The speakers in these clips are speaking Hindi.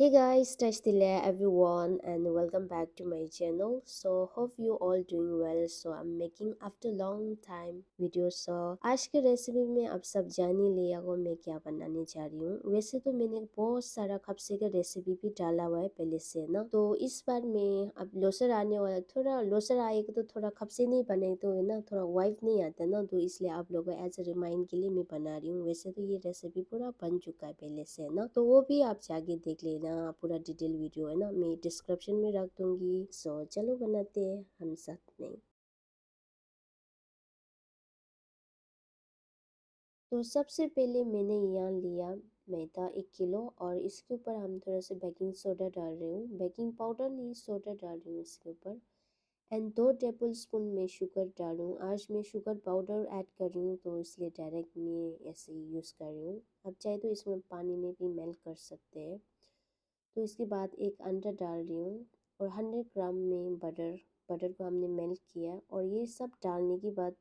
Hey guys, Tashtila everyone and welcome back to my channel. So hope you all doing well. So I'm making after long time video. So आज के रेसिपी में आप सब जान ही लिया हो मैं क्या बनाने जा रही हूँ। वैसे तो मैंने बहुत सारा खपसे का रेसिपी भी डाला हुआ है पहले से ना। तो इस बार मैं अब लोसर आने वाला थोड़ा लोसर आएगा तो थोड़ा खपसे नहीं बने तो है ना थोड़ा वाइफ नहीं आता ना तो इसलिए आप लोगों को एज ए रिमाइंड के लिए मैं बना रही हूँ। वैसे तो ये रेसिपी पूरा बन चुका है पहले से ना तो वो भी आप जाके देख लेना। पूरा डिटेल वीडियो है ना मैं डिस्क्रिप्शन में रख दूंगी। सो चलो बनाते हैं हम साथ में। तो सबसे पहले मैंने यहाँ लिया मैदा 1 किलो और इसके ऊपर हम थोड़ा सा बेकिंग सोडा डाल रहे हूँ। बेकिंग पाउडर नहीं सोडा डाल रही हूँ इसके ऊपर। एंड 2 टेबल स्पून में शुगर डालूँ। आज मैं शुगर पाउडर ऐड कर रही हूँ तो इसलिए डायरेक्ट मैं ऐसे ही यूज़ कर रही हूँ। आप चाहे तो इसमें पानी में भी मेल्ट कर सकते हैं। तो इसके बाद एक अंडा डाल रही हूँ और 100 ग्राम में बटर। बटर को हमने मेल्ट किया और ये सब डालने के बाद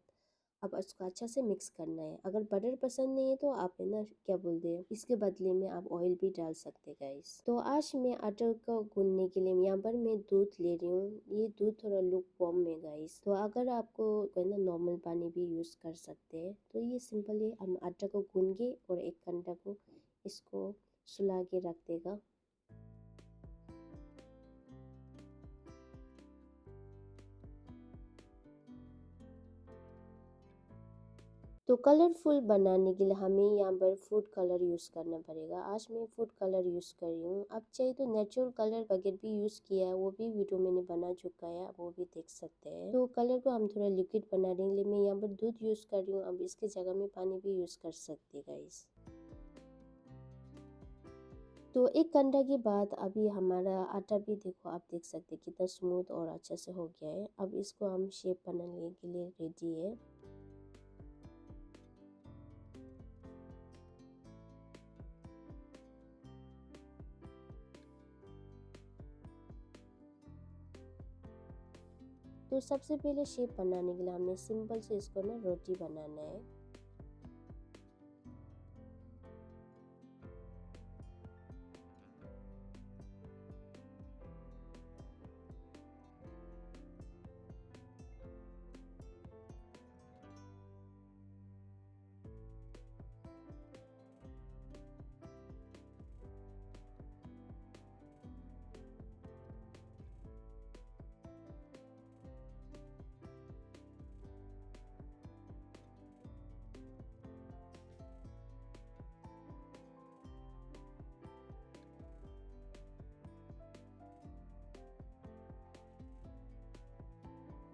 अब उसको अच्छा से मिक्स करना है। अगर बटर पसंद नहीं है तो आप है ना क्या बोलते हैं इसके बदले में आप ऑयल भी डाल सकते हैं गाइस। तो आज मैं आटा को गूंदने के लिए यहाँ पर मैं दूध ले रही हूँ। ये दूध थोड़ा लुक वार्म है गाइस। तो अगर आपको है ना नॉर्मल पानी भी यूज़ कर सकते हैं। तो ये सिंपल है हम आटा को गूंद के और 1 घंटा को इसको सुला के रख देगा। तो कलरफुल बनाने के लिए हमें यहाँ पर फूड कलर यूज़ करना पड़ेगा। आज मैं फूड कलर यूज़ कर रही हूँ। आप चाहे तो नेचुरल कलर बकेट भी यूज़ किया है वो भी वीडियो मैंने बना चुका है आप वो भी देख सकते हैं। तो कलर को हम थोड़ा लिक्विड बनाने के लिए मैं यहाँ पर दूध यूज़ कर रही हूँ। अब इसके जगह में पानी भी यूज़ कर सकते गाइस। तो 1 घंटा के बाद अभी हमारा आटा भी देखो आप देख सकते हैं कितना स्मूथ और अच्छा से हो गया है। अब इसको हम शेप बनाने के लिए रेडी है। तो सबसे पहले शेप बनाने के लिए हमने सिंपल से इसको ना रोटी बनाना है।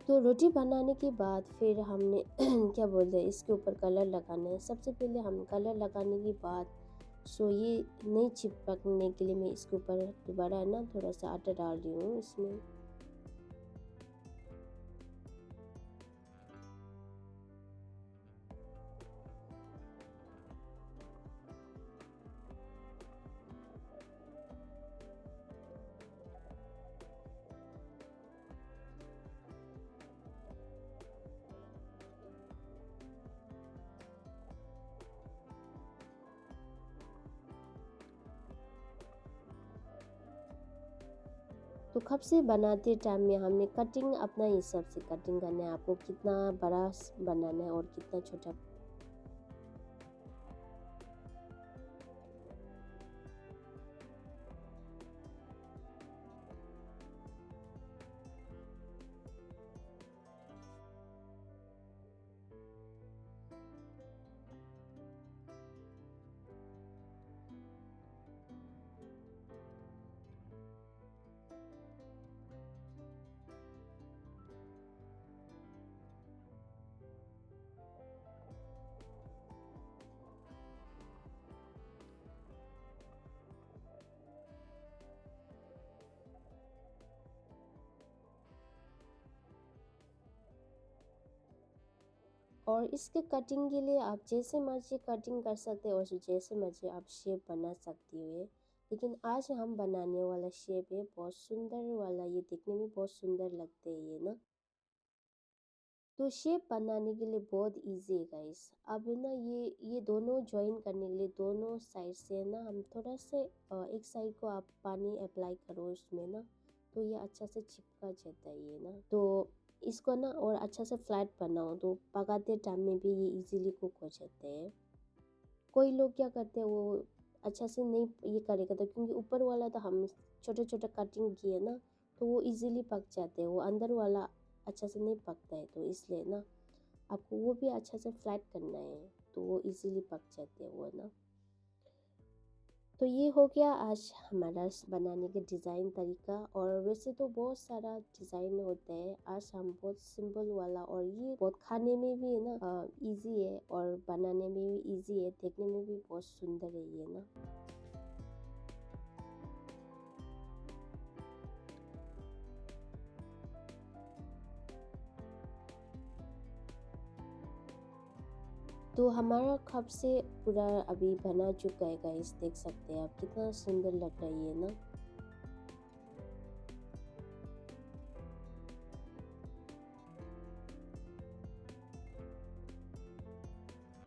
तो रोटी बनाने के बाद फिर हमने क्या बोलते हैं इसके ऊपर कलर लगाना है। सबसे पहले हम कलर लगाने के बाद सो ये नहीं चिपकने के लिए मैं इसके ऊपर दोबारा है ना थोड़ा सा आटा डाल रही हूँ इसमें। तो कब से बनाते टाइम में हमने कटिंग अपना हिसाब से कटिंग करना है। आपको कितना बड़ा बनाना है और कितना छोटा। और इसके कटिंग के लिए आप जैसे मर्जी कटिंग कर सकते हो और जैसे मर्जी आप शेप बना सकती हो। लेकिन आज हम बनाने वाला शेप है बहुत सुंदर वाला। ये दिखने में बहुत सुंदर लगते हैं ये ना। तो शेप बनाने के लिए बहुत इजी है गाइस। अब ना ये दोनों ज्वाइन करने के लिए दोनों साइड से ना हम थोड़ा से एक साइड को आप पानी अप्लाई करो उसमें ना, तो ये अच्छा से चिपका जाता है ये ना। तो इसको ना और अच्छा से फ्लैट बनाओ तो पकाते टाइम में भी ये इजीली कुक हो जाते हैं। कोई लोग क्या करते हैं वो अच्छा से नहीं ये करेगा तो, क्योंकि ऊपर वाला तो हम छोटे छोटे कटिंग किए ना, तो वो इजीली पक जाते हैं, वो अंदर वाला अच्छा से नहीं पकता है। तो इसलिए ना आपको वो भी अच्छा से फ्लैट करना है, तो वो इजीली पक जाते हैं वो ना। तो ये हो गया आज हमारा बनाने के डिज़ाइन तरीका। और वैसे तो बहुत सारा डिज़ाइन होता है, आज हम बहुत सिंपल वाला, और ये बहुत खाने में भी है ना इजी है, और बनाने में भी इजी है, देखने में भी बहुत सुंदर है ये ना। तो हमारा कप से पूरा अभी बना चुका है गाइस, देख सकते हैं आप कितना सुंदर लग रहा है ये ना।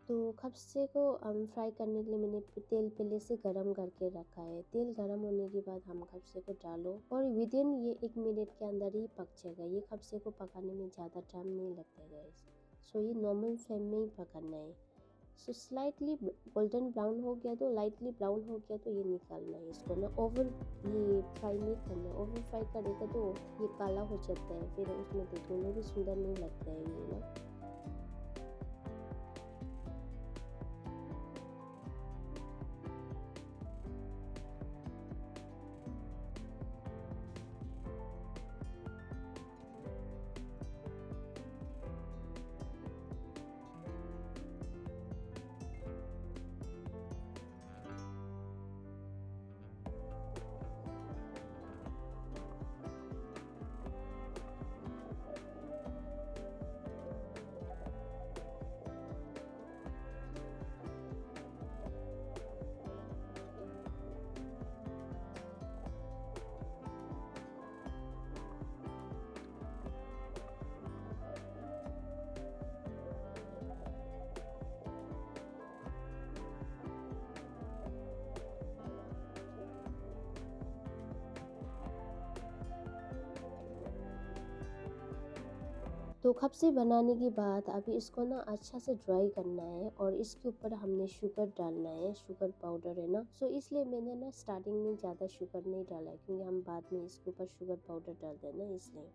तो खपसे को हम फ्राई करने के लिए मैंने तेल पहले से गरम करके रखा है। तेल गरम होने के बाद हम खपसे को डालो, और विद इन ये 1 मिनट के अंदर ही पक जाएगा। ये खपसे को पकाने में ज़्यादा टाइम नहीं लगता है गाइस। सो ये नॉर्मल फ्लेम में ही पकाना है। सो स्लाइटली गोल्डन ब्राउन हो गया तो, लाइटली ब्राउन हो गया तो ये निकालना है इसको ना। ओवर ये फ्राई नहीं करना है, ओवर फ्राई करेगा तो ये काला हो जाता है, फिर उसमें देखने में भी सुंदर नहीं लगता है ये ना। तो खपसे बनाने के बाद अभी इसको ना अच्छा से ड्राई करना है, और इसके ऊपर हमने शुगर डालना है, शुगर पाउडर है ना। सो इसलिए मैंने ना स्टार्टिंग में ज़्यादा शुगर नहीं डाला है, क्योंकि हम बाद में इसके ऊपर शुगर पाउडर डाल देना इसलिए।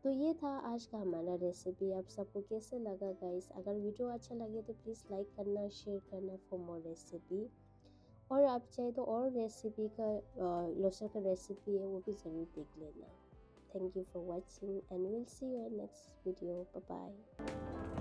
तो ये था आज का हमारा रेसिपी। आप सबको कैसे लगा गाइस? अगर वीडियो अच्छा लगे तो प्लीज़ लाइक करना, शेयर करना फॉर मोर रेसिपी। और आप चाहे तो और रेसिपी का लोसर का रेसिपी है वो भी ज़रूर देख लेना। Thank you for watching and we'll see you in next video. Bye bye.